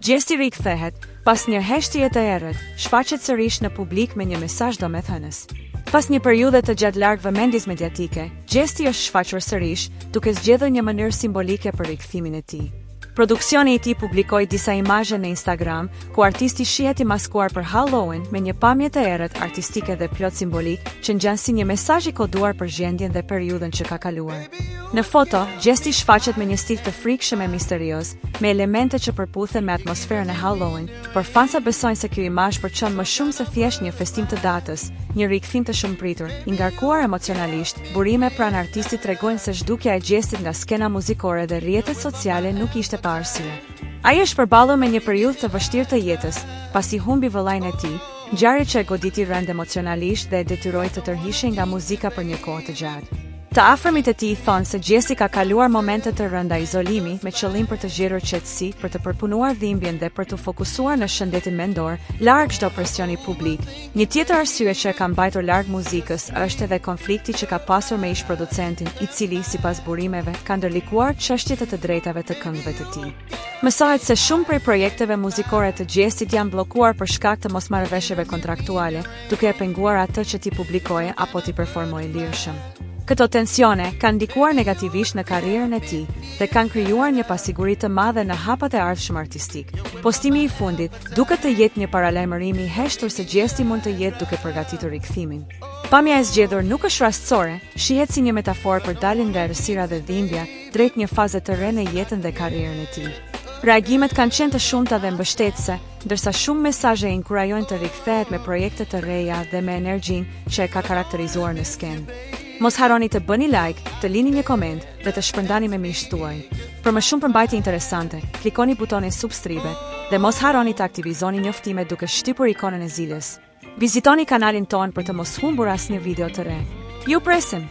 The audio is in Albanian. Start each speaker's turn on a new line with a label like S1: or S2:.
S1: Gjesti rikthehet, pas një heshtje të errët, shfaqet sërish në publik me një mesazh domethënës. Pas një periudhe të gjatë larg vëmendjes mediatike, gjesti është shfaqur sërish, duke zgjedhur një mënyrë simbolike për rikthimin e tij. Produksioni i tij publikoi disa imazhe në Instagram, ku artisti shihet i maskuar për Halloween me një pamje të errët artistike dhe plot simbolik, që ngjan si një mesazh i koduar për gjendjen dhe periudhën që ka kaluar. Në foto, gjesti shfaqet me një stil të frikshëm e misterioz, me elemente që përputhen me atmosferën e Halloween, por fansa besojnë se ky imazh përçon më shumë se thjesht një festim të datës, një rikthim të shumëpritur, i ngarkuar emocionalisht. Burime pranë artistit tregojnë se zhdukja e gjestit nga skena muzikore dhe rrjetet sociale nuk ishte pa arsye. Ai është përballur me një periudhë të vështirë të jetës, pasi humbi vëllain e tij, ngjarje që e goditi rënd emocionalisht dhe e detyroi të tërhiqej nga muzika për një kohë të gjatë. Të afërmit e tij thonë se gjesti ka kaluar momente të rënda izolimi me qëllim për të zgjerur qetësi, për të përpunuar dhimbjen dhe për të fokusuar në shëndetin mendor, larg çdo presioni publik. Një tjetër arsye që e ka mbajtur larg muzikës është edhe konflikti që ka pasur me ish producentin, i cili sipas burimeve ka ndërlikuar çështjet e të drejtave të këngëve të tij. Mësohet se shumë prej projekteve muzikore të gjestit janë bllokuar për shkak të mosmarrëveshjeve kontraktuale, duke e penguar atë që ti publikoje apo ti performoje lirshëm. Këto tensione kanë ndikuar negativisht në karrierën e tij dhe kanë krijuar një pasiguri të madhe në hapat e ardhshëm artistik. Postimi i fundit duket të jetë një paralajmërim i heshtur se gjesti mund të jetë duke përgatitur rikthimin. Pamja e zgjedhur nuk është rastësore, shihet si një metaforë për daljen nga errësira dhe dhimbja drejt një faze të re në jetën dhe karrierën e tij. Reagimet kanë qenë të shumta dhe mbështetëse, ndërsa shumë mesazhe e inkurajojnë të rikthehet me projekte të reja dhe me energjinë që e ka karakterizuar në skenë. Mos harroni të bëni like, të lini një koment dhe të shpërndani me miqtë tuaj. Për më shumë përmbajtje interesante, klikoni butonin subscribe dhe mos harroni të aktivizoni njoftimet duke shtypur ikonën e zilës. Vizitoni kanalin ton për të mos humbur asnjë video të re. Ju presim!